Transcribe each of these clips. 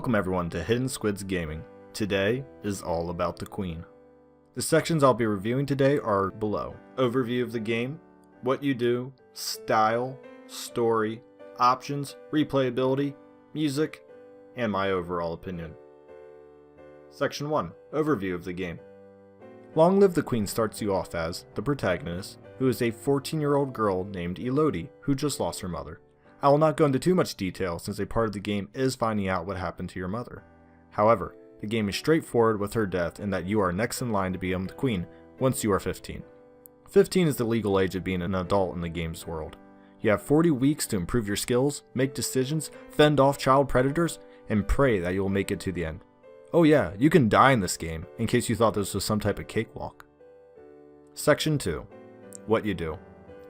Welcome everyone to Hidden SQuidz Gaming. Today is all about the Queen. The sections I'll be reviewing today are below. Overview of the game, what you do, style, story, options, replayability, music, and my overall opinion. Section 1. Overview of the game. Long Live the Queen starts you off as the protagonist, who is a 14-year-old girl named Elodie who just lost her mother. I will not go into too much detail since a part of the game is finding out what happened to your mother. However, the game is straightforward with her death and that you are next in line to become the Queen once you are 15. 15 is the legal age of being an adult in the game's world. You have 40 weeks to improve your skills, make decisions, fend off child predators, and pray that you will make it to the end. Oh yeah, you can die in this game, in case you thought this was some type of cakewalk. Section 2. What you do.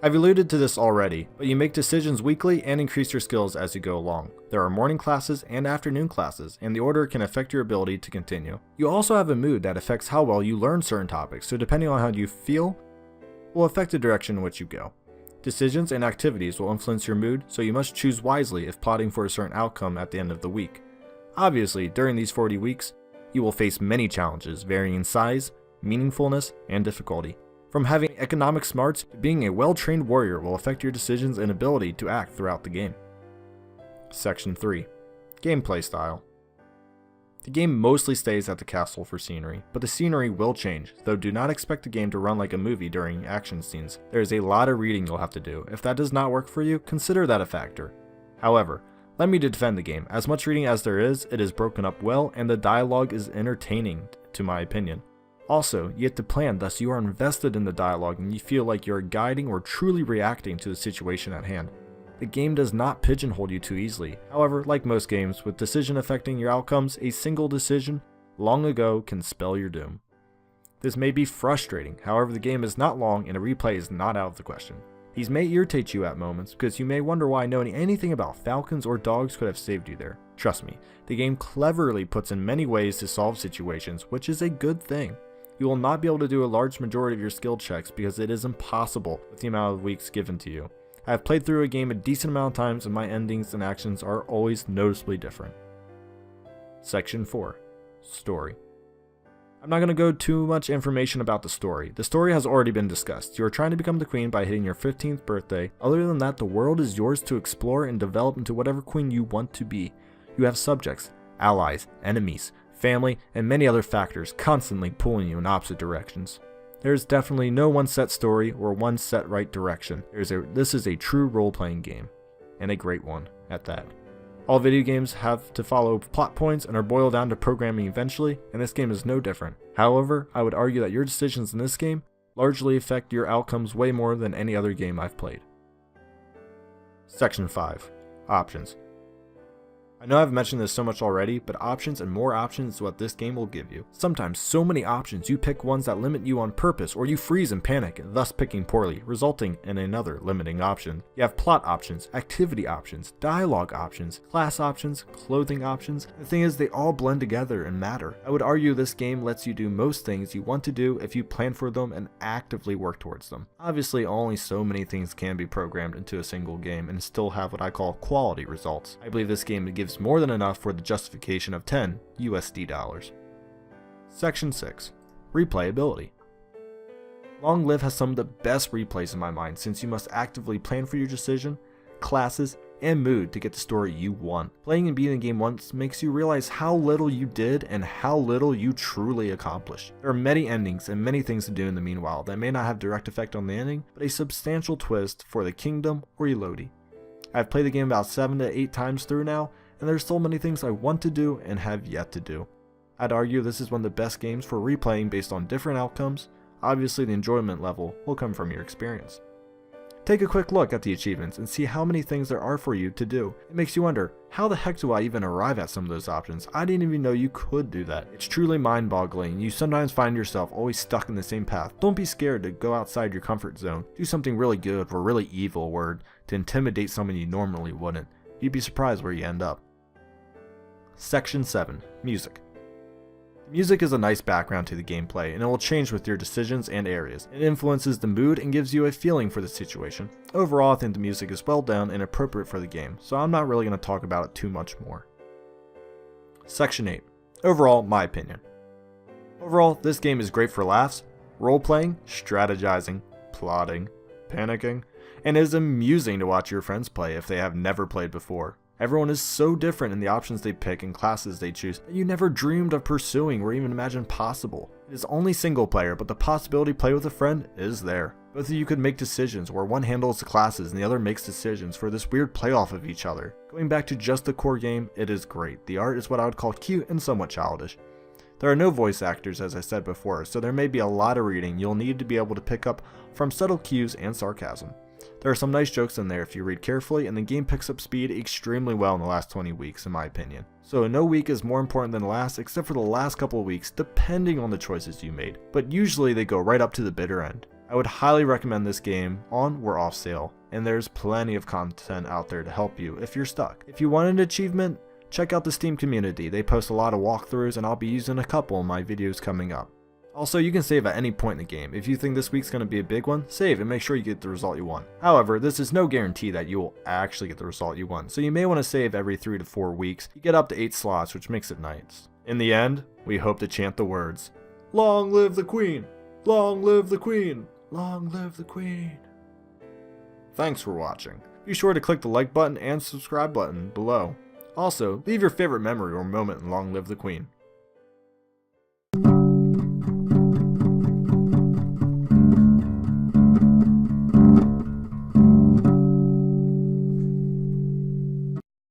I've alluded to this already, but you make decisions weekly and increase your skills as you go along. There are morning classes and afternoon classes, and the order can affect your ability to continue. You also have a mood that affects how well you learn certain topics, so depending on how you feel, will affect the direction in which you go. Decisions and activities will influence your mood, so you must choose wisely if plotting for a certain outcome at the end of the week. Obviously, during these 40 weeks, you will face many challenges varying in size, meaningfulness, and difficulty. From having economic smarts to being a well-trained warrior will affect your decisions and ability to act throughout the game. Section 3. Gameplay style. The game mostly stays at the castle for scenery, but the scenery will change, though do not expect the game to run like a movie during action scenes. There is a lot of reading you'll have to do. If that does not work for you, consider that a factor. However, let me defend the game. As much reading as there is, it is broken up well and the dialogue is entertaining to my opinion. Also, you have to plan, thus you are invested in the dialogue and you feel like you are guiding or truly reacting to the situation at hand. The game does not pigeonhole you too easily. However, like most games, with decision affecting your outcomes, a single decision long ago can spell your doom. This may be frustrating, however the game is not long and a replay is not out of the question. These may irritate you at moments because you may wonder why knowing anything about falcons or dogs could have saved you there. Trust me, the game cleverly puts in many ways to solve situations, which is a good thing. You will not be able to do a large majority of your skill checks because it is impossible with the amount of weeks given to you. I have played through a game a decent amount of times and my endings and actions are always noticeably different. Section 4. Story. I'm not going to go too much information about the story. The story has already been discussed. You are trying to become the queen by hitting your 15th birthday. Other than that, the world is yours to explore and develop into whatever queen you want to be. You have subjects, allies, enemies, family, and many other factors constantly pulling you in opposite directions. There is definitely no one set story or one set right direction. This is a true role-playing game, and a great one at that. All video games have to follow plot points and are boiled down to programming eventually, and this game is no different. However, I would argue that your decisions in this game largely affect your outcomes way more than any other game I've played. Section 5. Options. I know I've mentioned this so much already, but options and more options is what this game will give you. Sometimes so many options you pick ones that limit you on purpose or you freeze and panic, thus picking poorly, resulting in another limiting option. You have plot options, activity options, dialogue options, class options, clothing options. The thing is they all blend together and matter. I would argue this game lets you do most things you want to do if you plan for them and actively work towards them. Obviously only so many things can be programmed into a single game and still have what I call quality results. I believe this game gives more than enough for the justification of $10 USD. Section 6. Replayability. Long Live has some of the best replays in my mind since you must actively plan for your decision, classes, and mood to get the story you want. Playing and beating the game once makes you realize how little you did and how little you truly accomplished. There are many endings and many things to do in the meanwhile that may not have direct effect on the ending, but a substantial twist for the kingdom or Elodie. I've played the game about 7 to 8 times through now, and there's still many things I want to do and have yet to do. I'd argue this is one of the best games for replaying based on different outcomes. Obviously the enjoyment level will come from your experience. Take a quick look at the achievements and see how many things there are for you to do. It makes you wonder, how the heck do I even arrive at some of those options? I didn't even know you could do that. It's truly mind-boggling. You sometimes find yourself always stuck in the same path. Don't be scared to go outside your comfort zone. Do something really good or really evil to intimidate someone you normally wouldn't. You'd be surprised where you end up. Section 7. Music. Music is a nice background to the gameplay, and it will change with your decisions and areas. It influences the mood and gives you a feeling for the situation. Overall, I think the music is well done and appropriate for the game, so I'm not really going to talk about it too much more. Section 8. Overall, my opinion. Overall, this game is great for laughs, role-playing, strategizing, plotting, panicking, and it is amusing to watch your friends play if they have never played before. Everyone is so different in the options they pick and classes they choose that you never dreamed of pursuing or even imagined possible. It is only single player, but the possibility to play with a friend is there. Both of you could make decisions where one handles the classes and the other makes decisions for this weird playoff of each other. Going back to just the core game, it is great. The art is what I would call cute and somewhat childish. There are no voice actors, as I said before, so there may be a lot of reading you'll need to be able to pick up from subtle cues and sarcasm. There are some nice jokes in there if you read carefully, and the game picks up speed extremely well in the last 20 weeks in my opinion. So no week is more important than the last, except for the last couple of weeks depending on the choices you made, but usually they go right up to the bitter end. I would highly recommend this game on or off sale, and there's plenty of content out there to help you if you're stuck. If you want an achievement, check out the Steam community. They post a lot of walkthroughs and I'll be using a couple in my videos coming up. Also, you can save at any point in the game. If you think this week's going to be a big one, save and make sure you get the result you want. However, this is no guarantee that you will actually get the result you want, so you may want to save every 3 to 4 weeks. You get up to 8 slots, which makes it nice. In the end, we hope to chant the words, "Long live the Queen! Long live the Queen! Long live the Queen!" Thanks for watching. Be sure to click the like button and subscribe button below. Also, leave your favorite memory or moment in Long Live the Queen.